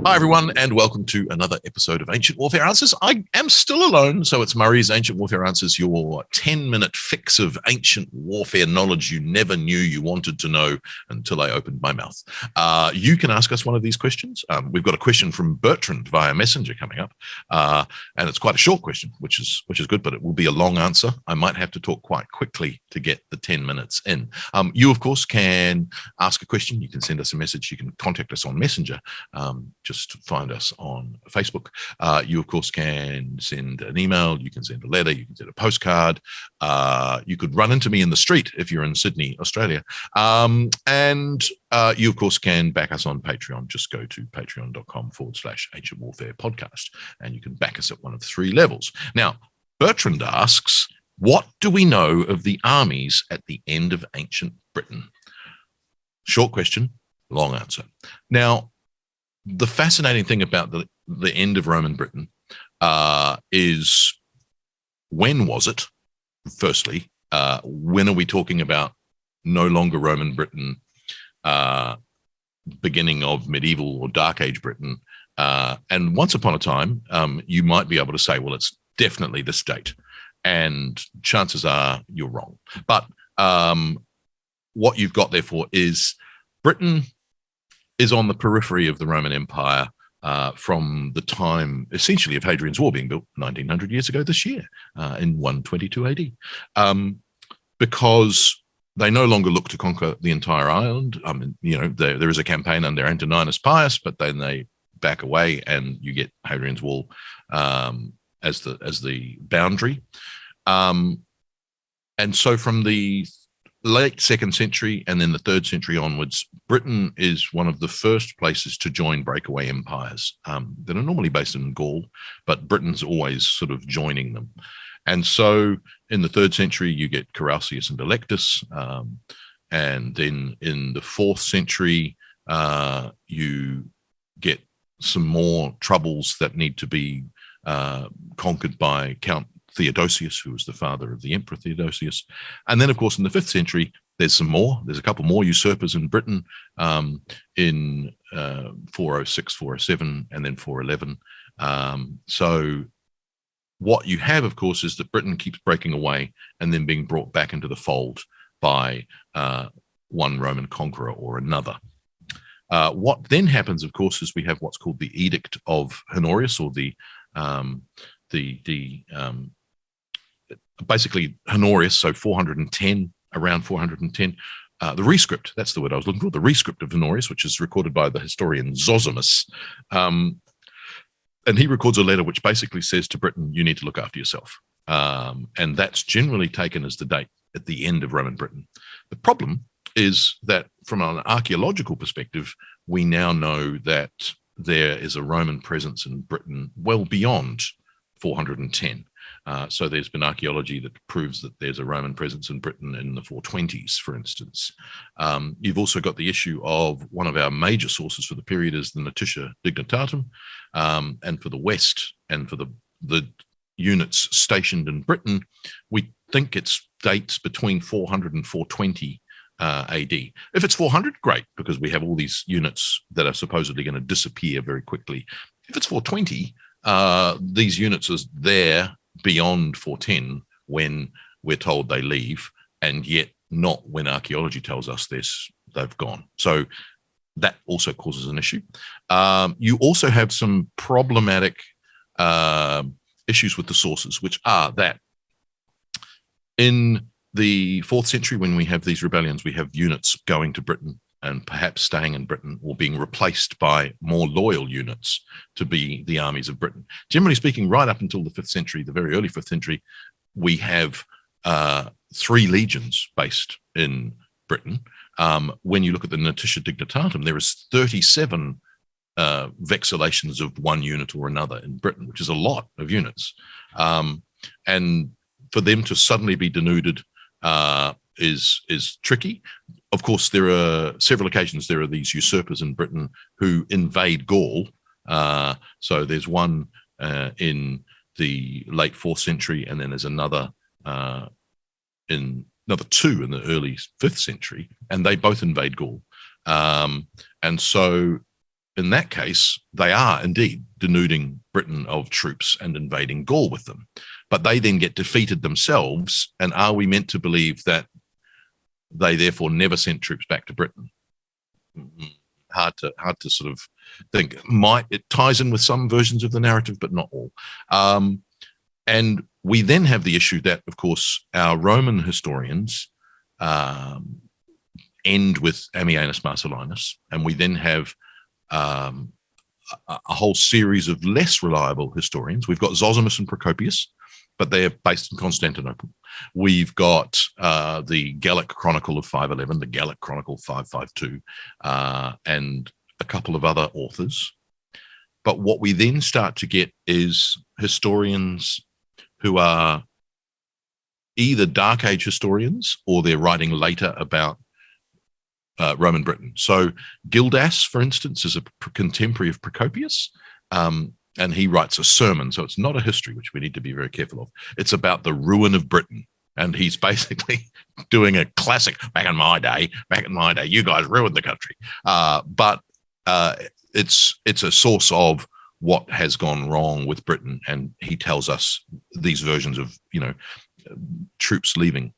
Hi, everyone, and welcome to another episode of Ancient Warfare Answers. I am still alone, so it's Murray's Ancient Warfare Answers, your 10-minute fix of ancient warfare knowledge you never knew you wanted to know until I opened my mouth. You can ask us one of these questions. We've got a question from Bertrand via Messenger coming up, and it's quite a short question, which is good, but it will be a long answer. I might have to talk quite quickly to get the 10 minutes in. You, of course, can ask a question. You can send us a message. You can contact us on Messenger. Just find us on Facebook. You, of course, can send an email. You can send a letter. You can send a postcard. You could run into me in the street if you're in Sydney, Australia. And you, of course, can back us on Patreon. Just go to patreon.com/Ancient Warfare Podcast, and you can back us at one of three levels. Now, Bertrand asks, what do we know of the armies at the end of ancient Britain? Short question, long answer. Now, the fascinating thing about the end of Roman Britain is, when was it? Firstly, when are we talking about no longer Roman Britain, beginning of medieval or Dark Age Britain? And once upon a time, you might be able to say, well, it's definitely this date. And chances are you're wrong. But what you've got, therefore, is Britain is on the periphery of the Roman Empire from the time, essentially, of Hadrian's Wall being built 1900 years ago this year, in 122 AD, because they no longer look to conquer the entire island. There is a campaign under Antoninus Pius, but then they back away, and you get Hadrian's Wall as the boundary. And so from the late second century and then the third century onwards, Britain is one of the first places to join breakaway empires that are normally based in Gaul, but Britain's always sort of joining them. And so in the third century, you get Carausius and Electus. And then in the fourth century, you get some more troubles that need to be conquered by Count Theodosius, who was the father of the Emperor Theodosius. And then, of course, in the 5th century, there's a couple more usurpers in Britain in 406, 407, and then 411. So what you have, of course, is that Britain keeps breaking away and then being brought back into the fold by one Roman conqueror or another. What then happens, of course, is we have what's called the Edict of Honorius, or basically Honorius, so 410, around 410. The rescript, that's the word I was looking for, the rescript of Honorius, which is recorded by the historian Zosimus. And he records a letter which basically says to Britain, you need to look after yourself. And that's generally taken as the date at the end of Roman Britain. The problem is that from an archaeological perspective, we now know that there is a Roman presence in Britain well beyond 410. So there's been archaeology that proves that there's a Roman presence in Britain in the 420s, for instance. You've also got the issue of one of our major sources for the period is the Notitia Dignitatum, and for the West and for the units stationed in Britain, we think it's dates between 400 and 420 AD. If it's 400, great, because we have all these units that are supposedly going to disappear very quickly. If it's 420, these units are there beyond 410 when we're told they leave, and yet not when archaeology tells us they've gone. So that also causes an issue. You also have some problematic issues with the sources, which are that in the 4th century, when we have these rebellions, we have units going to Britain and perhaps staying in Britain or being replaced by more loyal units to be the armies of Britain. Generally speaking, right up until the 5th century, the very early 5th century, we have 3 legions based in Britain. When you look at the Notitia Dignitatum, there is 37 vexallations of one unit or another in Britain, which is a lot of units. And for them to suddenly be denuded is tricky. Of course, there are several occasions there are these usurpers in Britain who invade Gaul. So there's one in the late 4th century, and then there's another two in the early 5th century, and they both invade Gaul. And so in that case, they are indeed denuding Britain of troops and invading Gaul with them. But they then get defeated themselves. And are we meant to believe that they therefore never sent troops back to Britain? Hard to sort of think. It ties in with some versions of the narrative, but not all. And we then have the issue that, of course, our Roman historians end with Ammianus Marcellinus, and we then have a whole series of less reliable historians. We've got Zosimus and Procopius, but they're based in Constantinople. We've got the Gallic Chronicle of 511, the Gallic Chronicle 552, and a couple of other authors. But what we then start to get is historians who are either Dark Age historians or they're writing later about Roman Britain. So Gildas, for instance, is a contemporary of Procopius, and he writes a sermon. So it's not a history, which we need to be very careful of. It's about the ruin of Britain. And he's basically doing a classic, back in my day, you guys ruined the country. But it's a source of what has gone wrong with Britain. And he tells us these versions of, troops leaving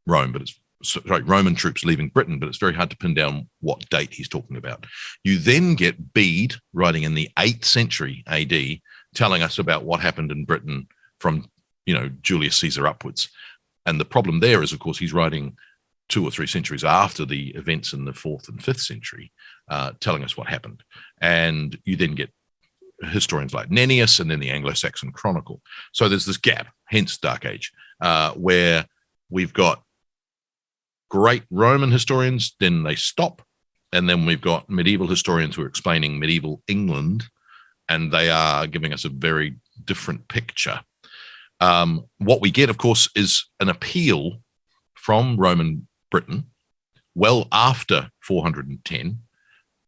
Rome, but it's Roman troops leaving Britain, but it's very hard to pin down what date he's talking about. You then get Bede writing in the 8th century AD, telling us about what happened in Britain from, Julius Caesar upwards. And the problem there is, of course, he's writing 2 or 3 centuries after the events in the 4th and 5th century, telling us what happened. And you then get historians like Nennius and then the Anglo-Saxon Chronicle. So there's this gap, hence Dark Age, where we've got great Roman historians, then they stop. And then we've got medieval historians who are explaining medieval England, and they are giving us a very different picture. What we get, of course, is an appeal from Roman Britain well after 410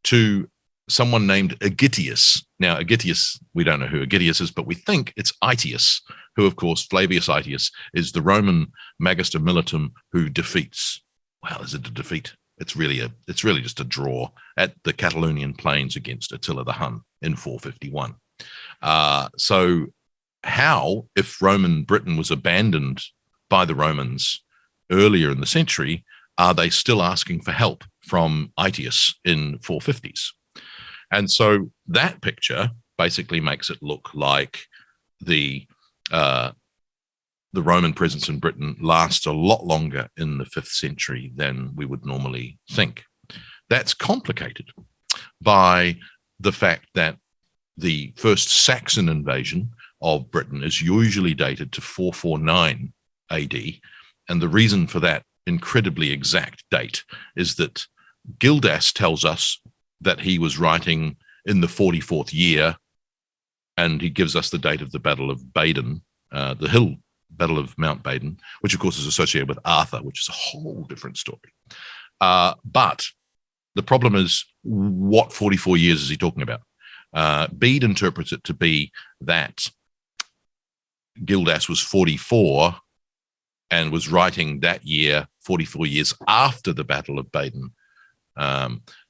to someone named Aegitius. Now, Aegitius, we don't know who Aegitius is, but we think it's Aetius, who, of course, Flavius Aetius, is the Roman Magister Militum who defeats. Well, is it a defeat? It's really just a draw at the Catalonian plains against Attila the Hun in 451. So how, if Roman Britain was abandoned by the Romans earlier in the century, are they still asking for help from Aetius in 450s? And so that picture basically makes it look like the Roman presence in Britain lasts a lot longer in the 5th century than we would normally think. That's complicated by the fact that the first Saxon invasion of Britain is usually dated to 449 AD. And the reason for that incredibly exact date is that Gildas tells us that he was writing in the 44th year, and he gives us the date of the Battle of Badon, the hill Battle of Mount Badon, which of course is associated with Arthur, which is a whole different story. But the problem is, what 44 years is he talking about? Bede interprets it to be that Gildas was 44 and was writing that year 44 years after the Battle of Badon.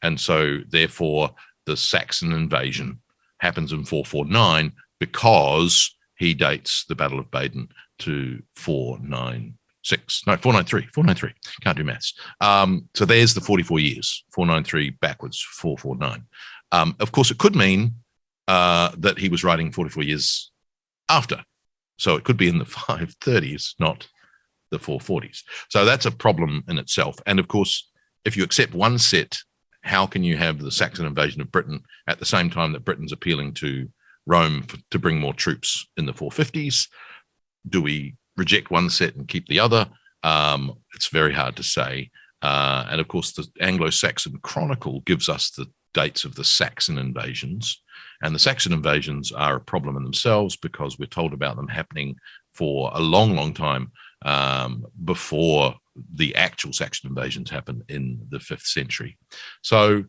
And so therefore the Saxon invasion happens in 449 because he dates the Battle of Badon to 493. Can't do maths. So there's the 44 years, 493 backwards, 449. Of course, it could mean that he was writing 44 years after. So it could be in the 530s, not the 440s. So that's a problem in itself. And of course, if you accept one set, how can you have the Saxon invasion of Britain at the same time that Britain's appealing to Rome to bring more troops in the 450s? Do we reject one set and keep the other? It's very hard to say. And of course, the Anglo-Saxon Chronicle gives us the dates of the Saxon invasions. And the Saxon invasions are a problem in themselves because we're told about them happening for a long, long time before the actual Saxon invasions happen in the 5th century. So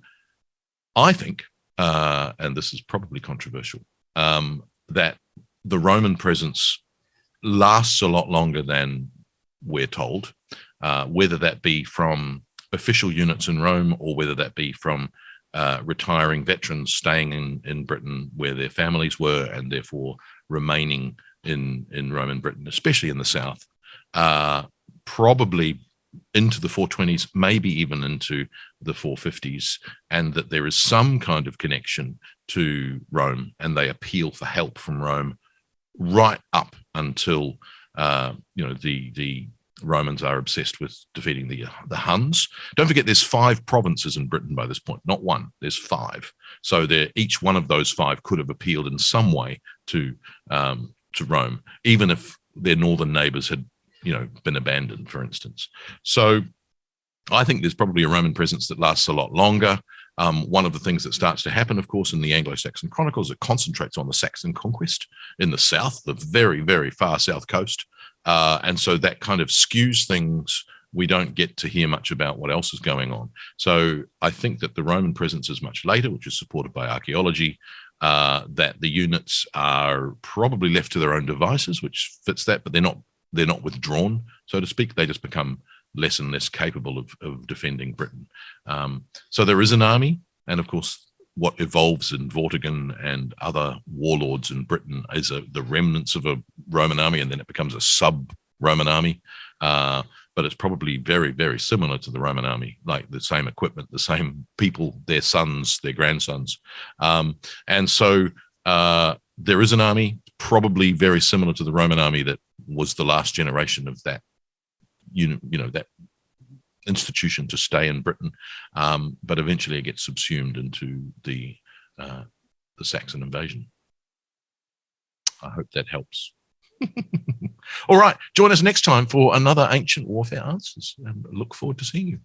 I think, and this is probably controversial, that the Roman presence lasts a lot longer than we're told, whether that be from official units in Rome or whether that be from retiring veterans staying in Britain where their families were, and therefore remaining in Roman Britain, especially in the south, probably into the 420s, maybe even into the 450s, and that there is some kind of connection to Rome, and they appeal for help from Rome right up until the Romans are obsessed with defeating the Huns. Don't forget, there's 5 provinces in Britain by this point, not one. There's 5. So each one of those 5 could have appealed in some way to Rome, even if their northern neighbors had been abandoned, for instance. So I think there's probably a Roman presence that lasts a lot longer. One of the things that starts to happen, of course, in the Anglo-Saxon Chronicles, it concentrates on the Saxon conquest in the south, the very, very far south coast. And so that kind of skews things. We don't get to hear much about what else is going on. So I think that the Roman presence is much later, which is supported by archaeology, that the units are probably left to their own devices, which fits that, but they're not withdrawn, so to speak. They just become less and less capable of defending Britain. So there is an army, and of course, what evolves in Vortigern and other warlords in Britain is the remnants of a Roman army, and then it becomes a sub-Roman army. But it's probably very, very similar to the Roman army, like the same equipment, the same people, their sons, their grandsons. And so there is an army, probably very similar to the Roman army that was the last generation of that, that institution to stay in Britain, but eventually it gets subsumed into the Saxon invasion. I hope that helps. All right, join us next time for another Ancient Warfare Answers, and look forward to seeing you.